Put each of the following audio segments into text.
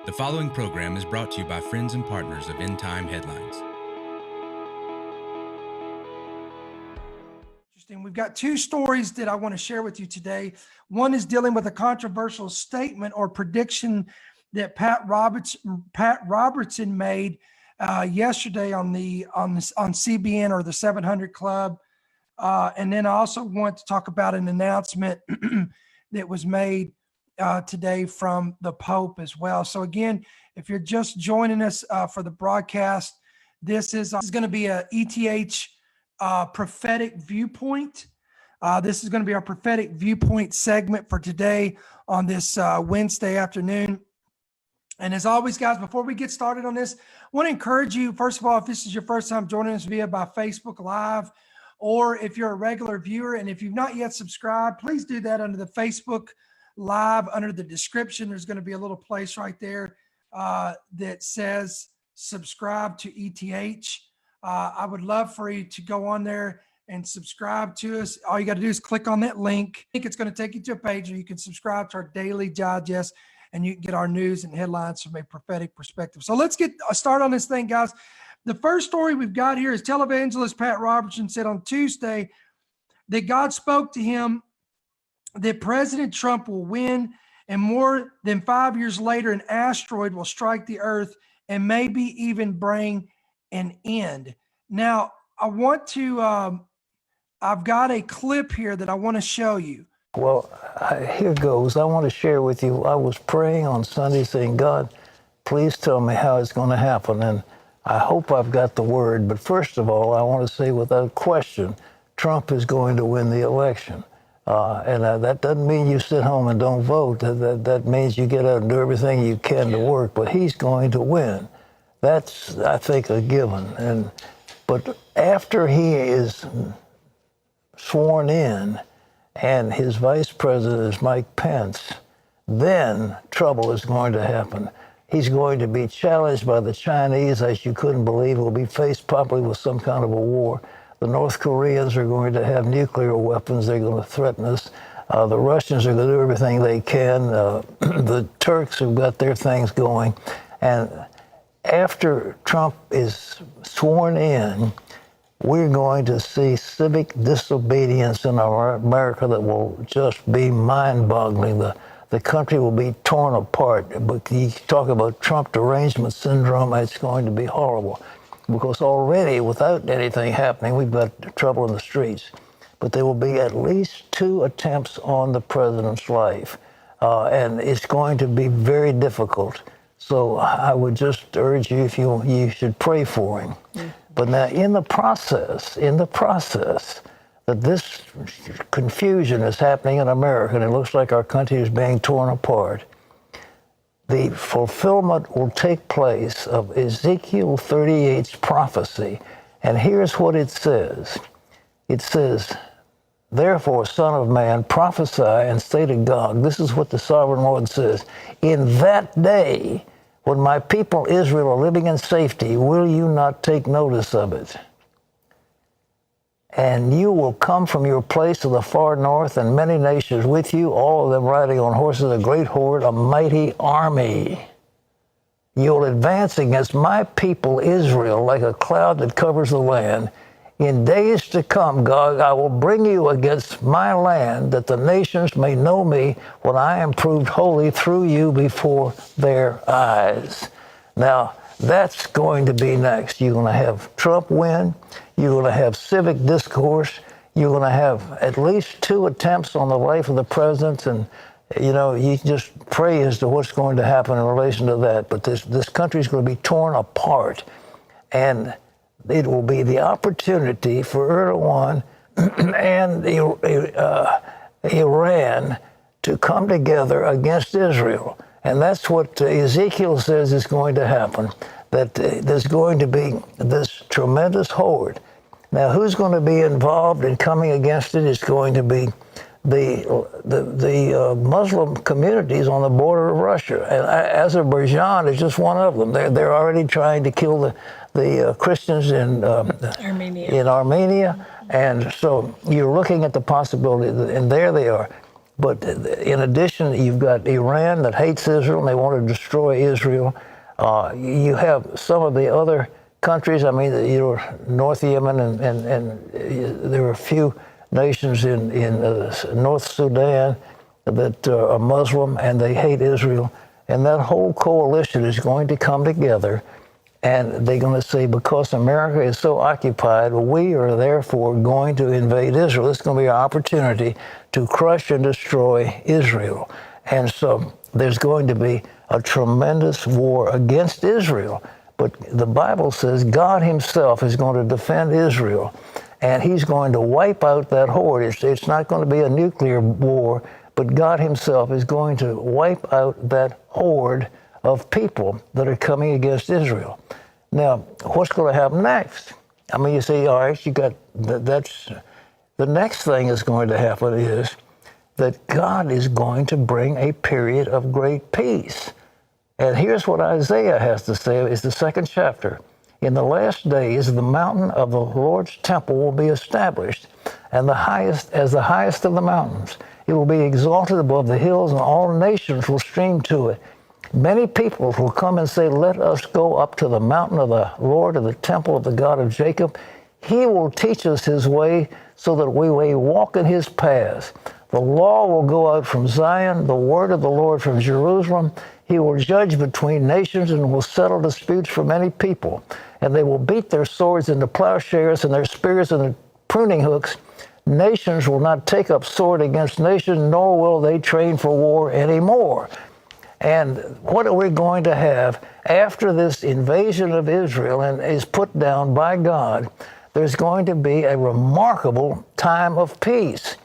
The following program is brought to you by friends and partners of End Time Headlines. Interesting. We've got two stories that I want to share with you today. One is dealing with a controversial statement or prediction that Pat Robertson made yesterday on CBN or the 700 Club. And then I also want to talk about an announcement that was made today from the Pope as well. So again, if you're just joining us for the broadcast, this is going to be a ETH prophetic viewpoint. This is going to be our prophetic viewpoint segment for today on this Wednesday afternoon. And as always, guys, before we get started on this, I want to encourage you, first of all, if this is your first time joining us by Facebook Live, or if you're a regular viewer, and if you've not yet subscribed, please do that under the Facebook Live. Under the description, there's going to be a little place right there that says subscribe to ETH. I would love for you to go on there and subscribe to us. All you got to do is click on that link. I think it's going to take you to a page where you can subscribe to our daily digest, and you can get our news and headlines from a prophetic perspective. So let's get a start on this thing, guys. The first story we've got here is televangelist Pat Robertson said on Tuesday that God spoke to him that President Trump will win, and more than 5 years later, an asteroid will strike the earth and maybe even bring an end. Now, I want to, I've got a clip here that I want to show you. Well, here goes. I want to share with you. I was praying on Sunday saying, God, please tell me how it's going to happen. And I hope I've got the word. But first of all, I want to say without question, Trump is going to win the election. And that doesn't mean you sit home and don't vote. That means you get out and do everything you can to work. But he's going to win. That's, I think, a given. But after he is sworn in and his vice president is Mike Pence, then trouble is going to happen. He's going to be challenged by the Chinese, as you couldn't believe. He'll be faced probably with some kind of a war. The North Koreans are going to have nuclear weapons. They're going to threaten us. The Russians are going to do everything they can. The Turks have got their things going. And after Trump is sworn in, we're going to see civic disobedience in our America that will just be mind-boggling. The country will be torn apart. But you talk about Trump derangement syndrome, it's going to be horrible. Because already, without anything happening, we've got trouble in the streets. But there will be at least 2 attempts on the president's life. And it's going to be very difficult. So I would just urge you, you should pray for him. Mm-hmm. But now in the process that this confusion is happening in America, and it looks like our country is being torn apart, the fulfillment will take place of Ezekiel 38's prophecy. And here's what it says. It says, therefore, Son of Man, prophesy and say to God, this is what the sovereign Lord says, in that day, when my people Israel are living in safety, will you not take notice of it? And you will come from your place to the far north, and many nations with you, all of them riding on horses, a great horde, a mighty army. You will advance against my people Israel like a cloud that covers the land. In days to come, God, I will bring you against my land, that the nations may know me when I am proved holy through you before their eyes. Now, that's going to be next. You're going to have Trump win. You're going to have civic discourse. You're going to have at least 2 attempts on the life of the president. And, you know, you just pray as to what's going to happen in relation to that. But this country is going to be torn apart. And it will be the opportunity for Erdogan and Iran to come together against Israel. And that's what Ezekiel says is going to happen, that there's going to be this tremendous horde. Now, who's going to be involved in coming against it is going to be the Muslim communities on the border of Russia. And Azerbaijan is just one of them. They're already trying to kill the Christians in Armenia. And so you're looking at the possibility, and there they are. But in addition, you've got Iran that hates Israel and they want to destroy Israel. You have some of the other countries, I mean, North Yemen, and there are a few nations in North Sudan that are Muslim and they hate Israel. And that whole coalition is going to come together and they're going to say, because America is so occupied, we are therefore going to invade Israel. It's going to be an opportunity to crush and destroy Israel. And so there's going to be a tremendous war against Israel. But the Bible says God himself is going to defend Israel, and he's going to wipe out that horde. It's not going to be a nuclear war, but God himself is going to wipe out that horde of people that are coming against Israel. Now, what's going to happen next? I mean, you say, all right, you got that's the next thing that's going to happen is that God is going to bring a period of great peace. And here's what Isaiah has to say. It's the 2nd chapter. In the last days, the mountain of the Lord's temple will be established, and the highest of the mountains. It will be exalted above the hills, and all nations will stream to it. Many people will come and say, let us go up to the mountain of the Lord, of the temple of the God of Jacob. He will teach us his way so that we may walk in his paths. The law will go out from Zion, the word of the Lord from Jerusalem. He will judge between nations and will settle disputes for many people. And they will beat their swords into plowshares and their spears into pruning hooks. Nations will not take up sword against nation, nor will they train for war anymore. And what are we going to have after this invasion of Israel and is put down by God? There's going to be a remarkable time of peace.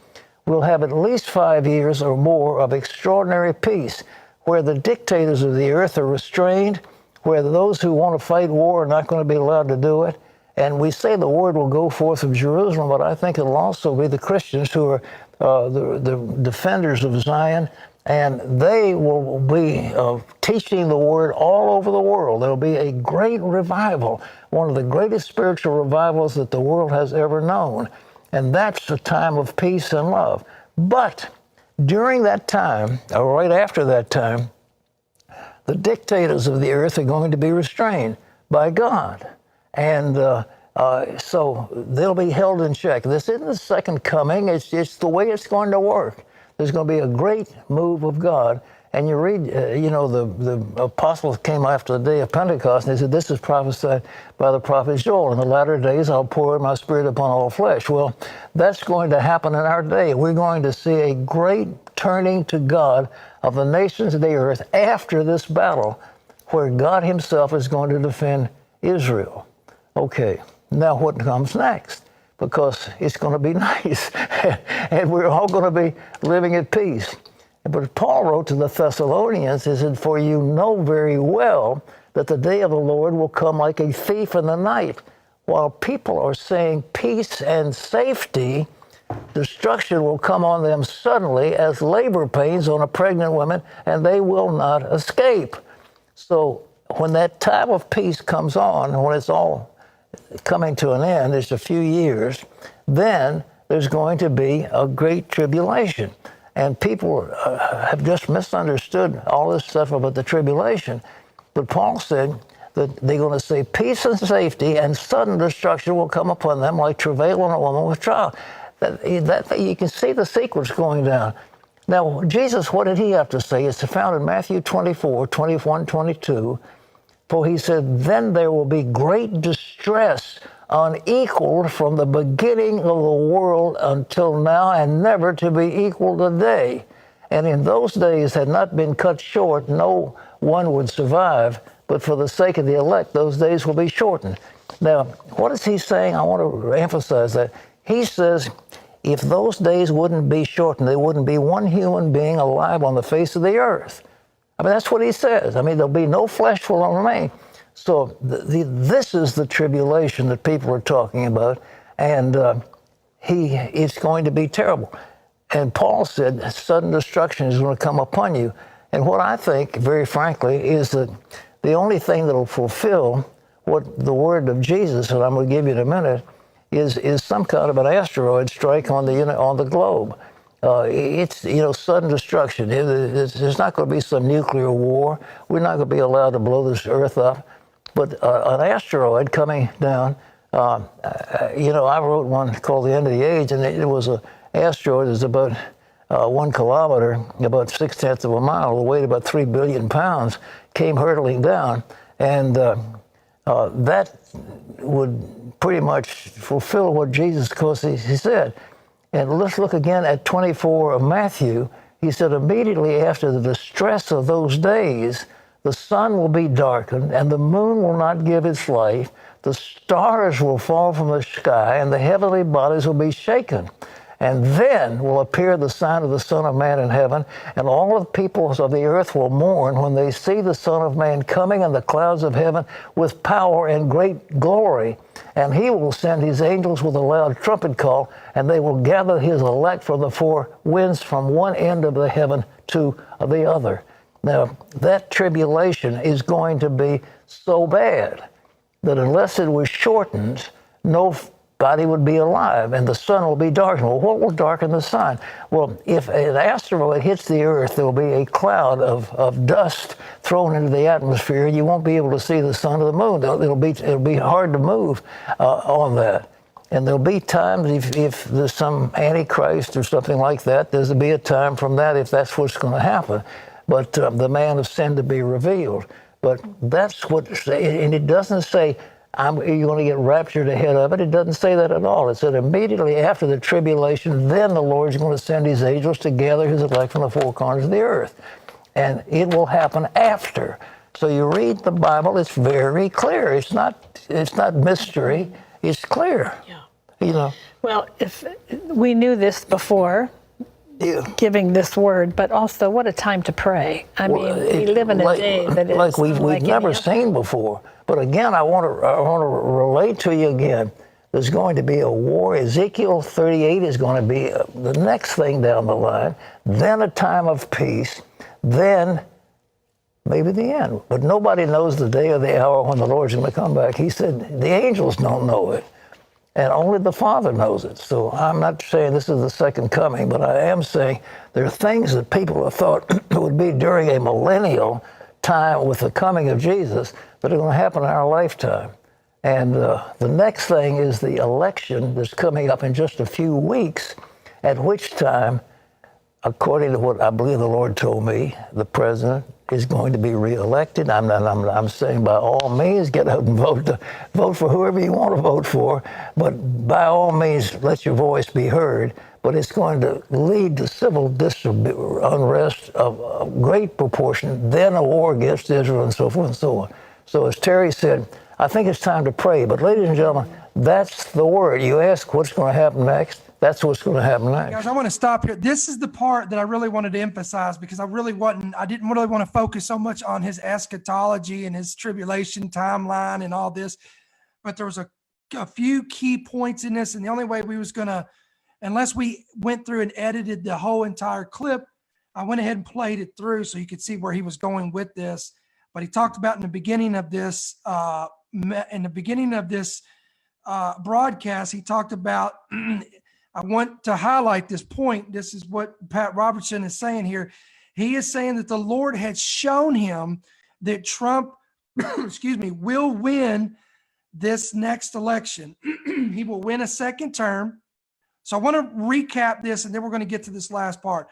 We'll have at least 5 years or more of extraordinary peace, where the dictators of the earth are restrained, where those who want to fight war are not going to be allowed to do it. And we say the word will go forth from Jerusalem, but I think it'll also be the Christians who are the defenders of Zion, and they will be teaching the word all over the world. There'll be a great revival, one of the greatest spiritual revivals that the world has ever known. And that's a time of peace and love. But during that time, or right after that time, the dictators of the earth are going to be restrained by God. And so they'll be held in check. This isn't the second coming. It's the way it's going to work. There's going to be a great move of God. And you read, the apostles came after the day of Pentecost, and they said, this is prophesied by the prophet Joel. In the latter days, I'll pour out my spirit upon all flesh. Well, that's going to happen in our day. We're going to see a great turning to God of the nations of the earth after this battle, where God himself is going to defend Israel. Okay, now what comes next? Because it's going to be nice, and we're all going to be living at peace. But Paul wrote to the Thessalonians, he said, for you know very well that the day of the Lord will come like a thief in the night. While people are saying peace and safety, destruction will come on them suddenly as labor pains on a pregnant woman, and they will not escape. So when that time of peace comes on, when it's all coming to an end, it's a few years, then there's going to be a great tribulation. And people have just misunderstood all this stuff about the tribulation. But Paul said that they're going to say peace and safety, and sudden destruction will come upon them like travail on a woman with child. That you can see the sequence going down. Now, Jesus, what did he have to say? It's found in Matthew 24, 21, 22. For he said, then there will be great distress unequaled from the beginning of the world until now, and never to be equaled today. And in those days had not been cut short, no one would survive, but for the sake of the elect, those days will be shortened. Now, what is he saying? I want to emphasize that. He says, if those days wouldn't be shortened, there wouldn't be one human being alive on the face of the earth. I mean, that's what he says. I mean, there'll be no flesh will remain. So this is the tribulation that people are talking about, and it's going to be terrible. And Paul said, sudden destruction is going to come upon you. And what I think, very frankly, is that the only thing that will fulfill what the word of Jesus, that I'm going to give you in a minute, is some kind of an asteroid strike on the globe. it's, sudden destruction. There's not going to be some nuclear war. We're not going to be allowed to blow this earth up. But an asteroid coming down, I wrote one called The End of the Age, and it was an asteroid that's about 1 kilometer, about 6/10 of a mile, weighed about 3 billion pounds, came hurtling down. And that would pretty much fulfill what Jesus, of course, he said. And let's look again at 24 of Matthew. He said, immediately after the distress of those days, the sun will be darkened, and the moon will not give its light. The stars will fall from the sky, and the heavenly bodies will be shaken. And then will appear the sign of the Son of Man in heaven, and all the peoples of the earth will mourn when they see the Son of Man coming in the clouds of heaven with power and great glory. And he will send his angels with a loud trumpet call, and they will gather his elect from the four winds from one end of the heaven to the other. Now, that tribulation is going to be so bad that unless it was shortened, nobody would be alive, and the sun will be darkened. Well, what will darken the sun? Well, if an asteroid hits the earth, there will be a cloud of dust thrown into the atmosphere, and you won't be able to see the sun or the moon. It'll be hard to move on that. And there'll be times if there's some antichrist or something like that, there's be a time from that if that's what's going to happen. But the man of sin to be revealed. But that's what, and it doesn't say you're going to get raptured ahead of it. It doesn't say that at all. It said immediately after the tribulation, then the Lord's going to send his angels to gather his elect from the four corners of the earth. And it will happen after. So you read the Bible, it's very clear. It's not mystery. It's clear. Yeah. Well, if we knew this before, giving this word, but also what a time to pray. I mean, we live in a day that is like we've never seen before. But again, I want to relate to you again. There's going to be a war. Ezekiel 38 is going to be the next thing down the line. Then a time of peace. Then maybe the end. But nobody knows the day or the hour when the Lord's going to come back. He said the angels don't know it. And only the Father knows it. So I'm not saying this is the second coming, but I am saying there are things that people have thought would be during a millennial time with the coming of Jesus that are going to happen in our lifetime. And the next thing is the election that's coming up in just a few weeks, at which time, according to what I believe the Lord told me, the president is going to be reelected. I'm saying by all means, get out and vote for whoever you want to vote for, but by all means, let your voice be heard. But it's going to lead to civil unrest of a great proportion, then a war against Israel and so forth and so on. So as Terry said, I think it's time to pray. But ladies and gentlemen, that's the word. You ask what's going to happen next. That's what's going to happen next. Guys, I want to stop here. This is the part that I really wanted to emphasize because I didn't really want to focus so much on his eschatology and his tribulation timeline and all this. But there was a few key points in this. And the only way we was going to, unless we went through and edited the whole entire clip, I went ahead and played it through so you could see where he was going with this. But he talked about in the beginning of this, broadcast, he talked about, I want to highlight this point. This is what Pat Robertson is saying here. He is saying that the Lord had shown him that Trump, will win this next election. He will win a second term. So I want to recap this, and then we're going to get to this last part.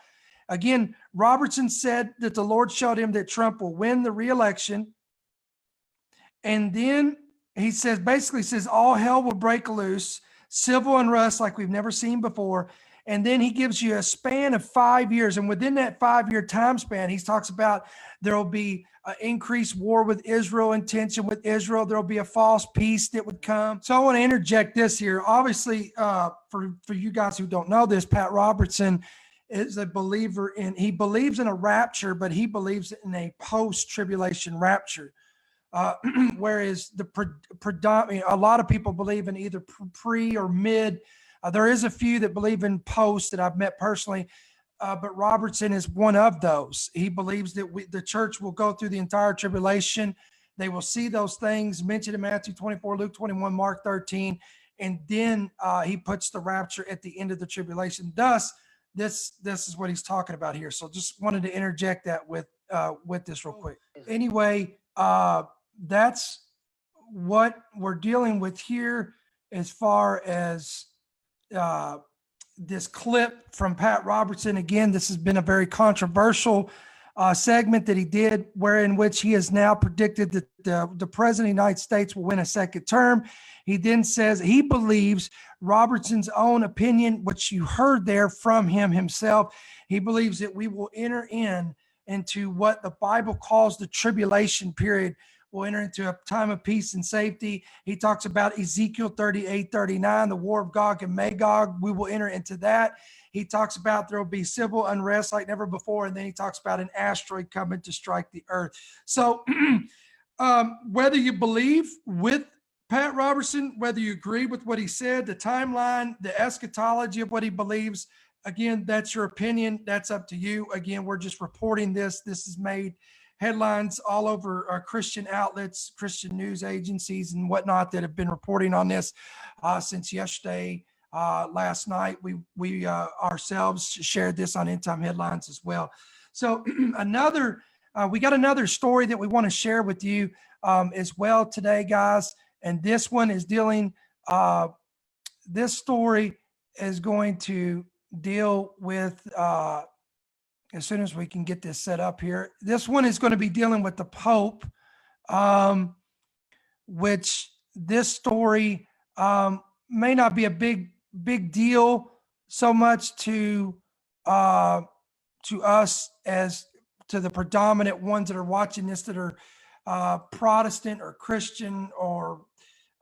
Again, Robertson said that the Lord showed him that Trump will win the re-election. And then he says, basically says, all hell will break loose, civil unrest like we've never seen before. And then he gives you a span of 5 years. And within that 5-year time span, he talks about there will be an increased war with Israel and tension with Israel. There will be a false peace that would come. So I want to interject this here. Obviously, for you guys who don't know this, Pat Robertson is a believer he believes in a rapture, but he believes in a post-tribulation rapture. Whereas a lot of people believe in either pre or mid. There is a few that believe in post that I've met personally, but Robertson is one of those. He believes that the church will go through the entire tribulation. They will see those things mentioned in Matthew 24, Luke 21, Mark 13, and then he puts the rapture at the end of the tribulation. Thus, this is what he's talking about here. So just wanted to interject that with this real quick. Anyway, that's what we're dealing with here as far as this clip from Pat Robertson. Again, this has been a very controversial segment that he did, in which he has now predicted that the president of the United States will win a second term. He then says he believes Robertson's own opinion, which you heard there from him himself. He believes that we will enter into what the Bible calls the tribulation period. We'll enter into a time of peace and safety. He talks about Ezekiel 38:39, the war of Gog and Magog. We will enter into that. He talks about there will be civil unrest like never before. And then he talks about an asteroid coming to strike the earth. So whether you believe with Pat Robertson, whether you agree with what he said, the timeline, the eschatology of what he believes, again, that's your opinion. That's up to you. Again, we're just reporting this. This has made headlines all over our Christian outlets, Christian news agencies and whatnot that have been reporting on this since yesterday. Last night, we ourselves shared this on End Time Headlines as well. So we got another story that we want to share with you as well today, guys. And this one is dealing, this story is going to deal with, as soon as we can get this set up here, this one is going to be dealing with the Pope, which this story may not be a big deal so much to us as to the predominant ones that are watching this that are Protestant or Christian or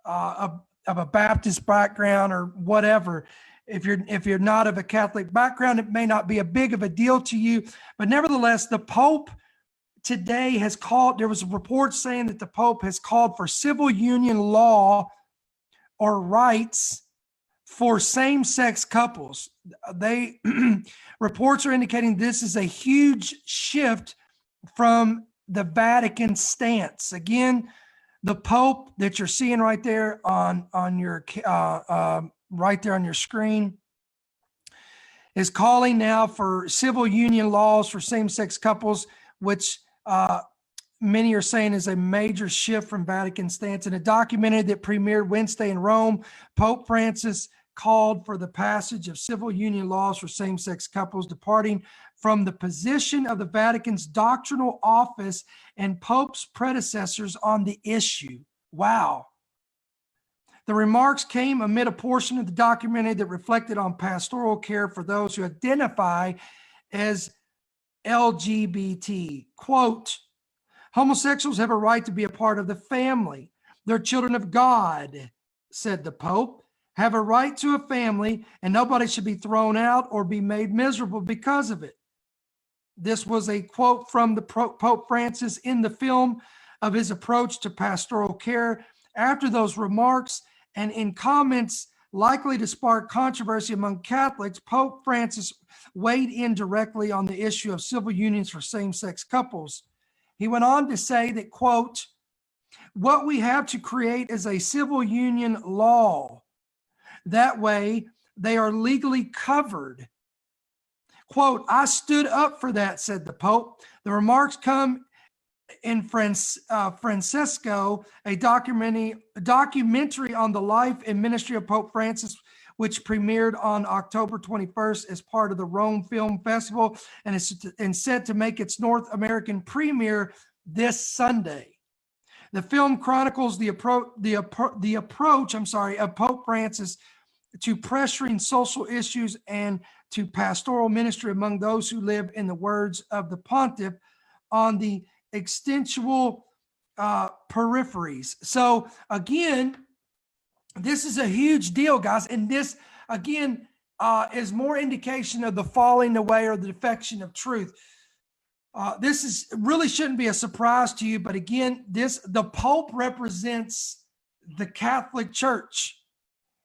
of a Baptist background or whatever. If you're not of a Catholic background, it may not be a big of a deal to you, but nevertheless, the Pope today has called, there was a report saying that the Pope has called for civil union law or rights for same-sex couples. Reports are indicating this is a huge shift from the Vatican stance. Again, the Pope that you're seeing right there on your right there on your screen is calling now for civil union laws for same-sex couples, which many are saying is a major shift from Vatican stance. In a documentary that premiered Wednesday in Rome, Pope Francis called for the passage of civil union laws for same-sex couples, departing from the position of the Vatican's doctrinal office and Pope's predecessors on the issue. Wow. The remarks came amid a portion of the documentary that reflected on pastoral care for those who identify as LGBT. Quote, homosexuals have a right to be a part of the family. They're children of God, said the Pope, have a right to a family, and nobody should be thrown out or be made miserable because of it. This was a quote from the Pope Francis in the film of his approach to pastoral care. After those remarks and in comments likely to spark controversy among Catholics, Pope Francis weighed in directly on the issue of civil unions for same-sex couples. He went on to say that, quote, what we have to create is a civil union law. That way, they are legally covered. Quote, I stood up for that, said the Pope. The remarks come in Francesco, a documentary on the life and ministry of Pope Francis, which premiered on October 21st as part of the Rome Film Festival and is set to make its North American premiere this Sunday. The film chronicles the approach of Pope Francis to pressuring social issues and to pastoral ministry among those who live, in the words of the pontiff, on the extensual peripheries. So again, this is a huge deal, guys. And this, again, is more indication of the falling away or the defection of truth. This really shouldn't be a surprise to you, but again, the Pope represents the Catholic Church.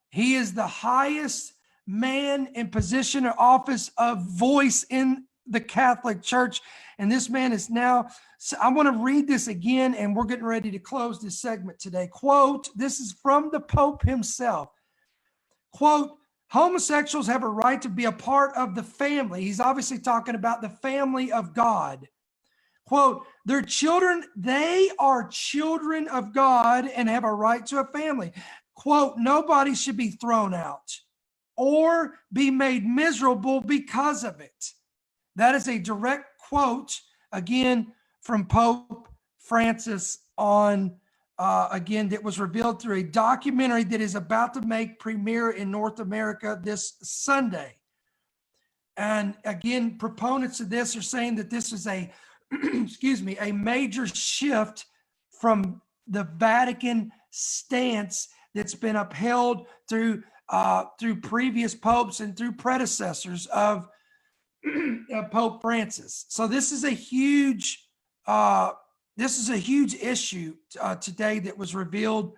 He is the highest man in position or office of voice in the Catholic Church. And this man is now, so I want to read this again, and we're getting ready to close this segment today. Quote, this is from the Pope himself. Quote, Homosexuals have a right to be a part of the family. He's obviously talking about the family of God. Quote, they're children, they are children of God and have a right to a family. Quote, nobody should be thrown out or be made miserable because of it. That is a direct quote, again, from Pope Francis on, again, that was revealed through a documentary that is about to make premiere in North America this Sunday. And again, proponents of this are saying that this is a, excuse me, a major shift from the Vatican stance that's been upheld through previous popes and through predecessors of Pope Francis. So this is a huge issue today that was revealed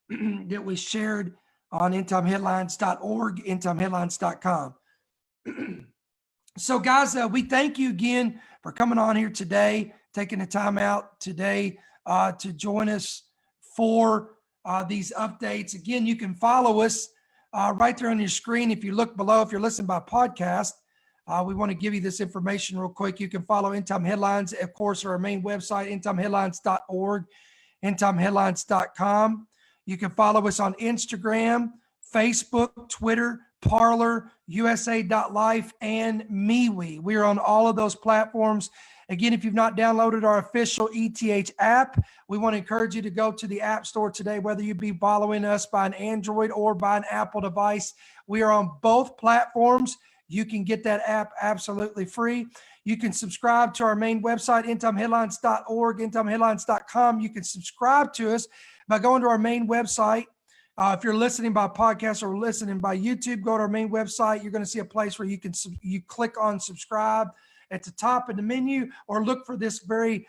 that we shared on endtimeheadlines.org, endtimeheadlines.com. So guys, we thank you again for coming on here today, taking the time out today to join us for these updates. Again, you can follow us right there on your screen. If you look below, if you're listening by podcast, we want to give you this information real quick. You can follow End Time Headlines, of course, our main website, endtimeheadlines.org, endtimeheadlines.com. You can follow us on Instagram, Facebook, Twitter, Parler, USA.life, and MeWe. We are on all of those platforms. Again, if you've not downloaded our official ETH app, we want to encourage you to go to the App Store today, whether you be following us by an Android or by an Apple device. We are on both platforms. You can get that app absolutely free. You can subscribe to our main website, endtimeheadlines.org, endtimeheadlines.com. You can subscribe to us by going to our main website. If you're listening by podcast or listening by YouTube, go to our main website. You're going to see a place where you click on subscribe at the top of the menu, or look for this very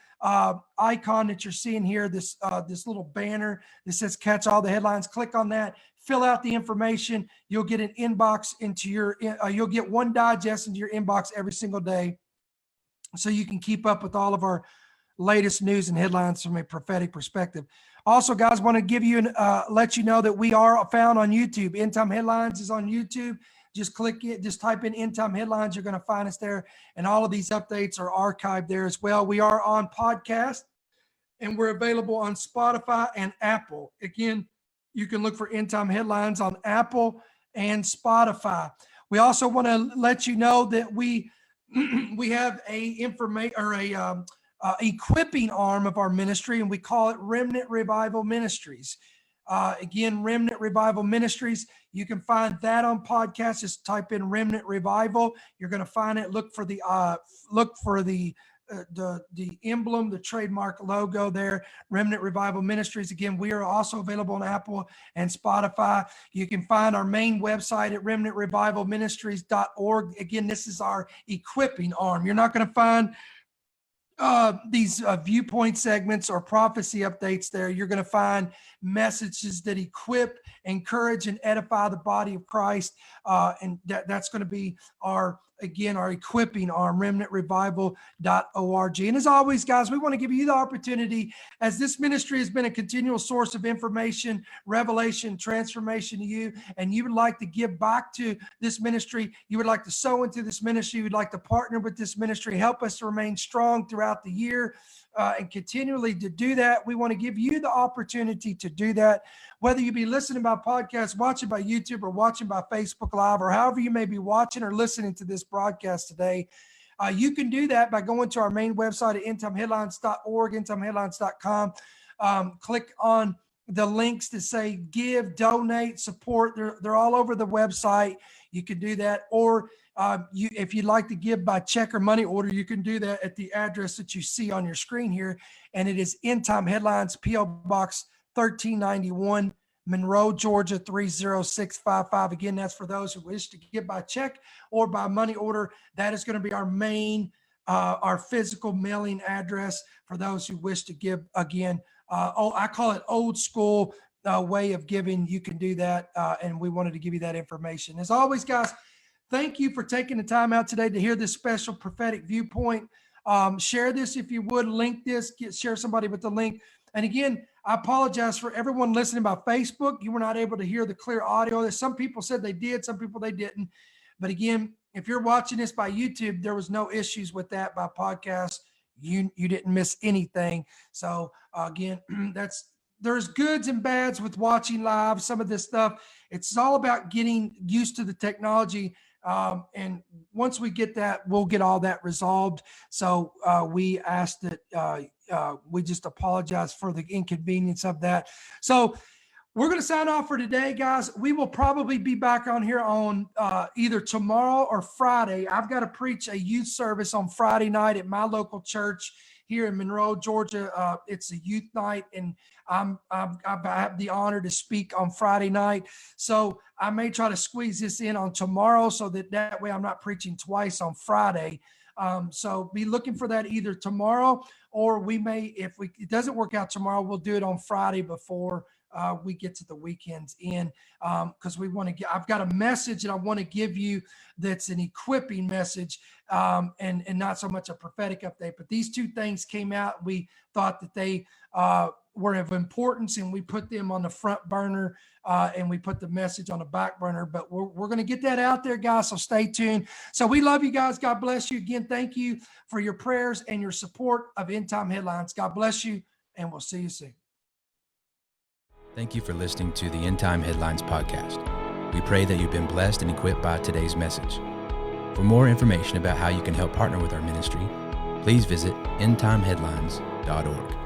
icon that you're seeing here, this little banner that says catch all the headlines. Click on that, fill out the information. You'll get an inbox into your, you'll get one digest into your inbox every single day, so you can keep up with all of our latest news and headlines from a prophetic perspective. Also, guys, want to give you let you know that we are found on YouTube. End Time Headlines is on YouTube. Just click it, just type in End Time Headlines. You're going to find us there. And all of these updates are archived there as well. We are on podcast, and we're available on Spotify and Apple. Again, you can look for End Time Headlines on Apple and Spotify. We also want to let you know that we have a equipping arm of our ministry, and we call it Remnant Revival Ministries. Again, Remnant Revival Ministries. You can find that on podcasts. Just type in Remnant Revival. You're going to find it. Look for the emblem, the trademark logo there, Remnant Revival Ministries. Again, we are also available on Apple and Spotify. You can find our main website at remnantrevivalministries.org. Again, this is our equipping arm. You're not going to find these viewpoint segments or prophecy updates there. You're going to find messages that equip, encourage, and edify the body of Christ. And that's going to be our equipping arm, remnantrevival.org. And as always, guys, we want to give you the opportunity, as this ministry has been a continual source of information, revelation, transformation to you, and you would like to give back to this ministry, you would like to sow into this ministry, you would like to partner with this ministry, help us to remain strong throughout the year, and continually to do that. We want to give you the opportunity to do that, whether you be listening by podcast, watching by YouTube, or watching by Facebook Live, or however you may be watching or listening to this broadcast today. You can do that by going to our main website at endtimeheadlines.org, endtimeheadlines.com. Click on the links to say give, donate, support. They're all over the website. You can do that. Or if you'd like to give by check or money order, you can do that at the address that you see on your screen here. And it is End Time Headlines, P.O. Box 1391, Monroe, Georgia 30655. Again, that's for those who wish to give by check or by money order. That is going to be our main, our physical mailing address for those who wish to give. Again, I call it old school way of giving. You can do that, and we wanted to give you that information. As always, guys, thank you for taking the time out today to hear this special prophetic viewpoint. Share this if you would. Link this. Share somebody with the link. And again, I apologize for everyone listening by Facebook. You were not able to hear the clear audio. Some people said they did, some people they didn't. But again, if you're watching this by YouTube, there was no issues with that by podcast. You didn't miss anything. So again, there's goods and bads with watching live. Some of this stuff, it's all about getting used to the technology. And once we get that, we'll get all that resolved. So we ask that we just apologize for the inconvenience of that. So we're going to sign off for today, guys. We will probably be back on here on either tomorrow or Friday. I've got to preach a youth service on Friday night at my local church here in Monroe, Georgia. It's a youth night, and I have the honor to speak on Friday night. So I may try to squeeze this in on tomorrow so that way I'm not preaching twice on Friday. So be looking for that either tomorrow, or we may, if it doesn't work out tomorrow, we'll do it on Friday before we get to the weekends in, because I've got a message that I want to give you that's an equipping message, and not so much a prophetic update. But these two things came out. We thought that they were of importance, and we put them on the front burner, and we put the message on the back burner. But we're going to get that out there, guys, so stay tuned. So we love you guys. God bless you. Again, thank you for your prayers and your support of End Time Headlines. God bless you, and we'll see you soon. Thank you for listening to the End Time Headlines podcast. We pray that you've been blessed and equipped by today's message. For more information about how you can help partner with our ministry, please visit endtimeheadlines.org.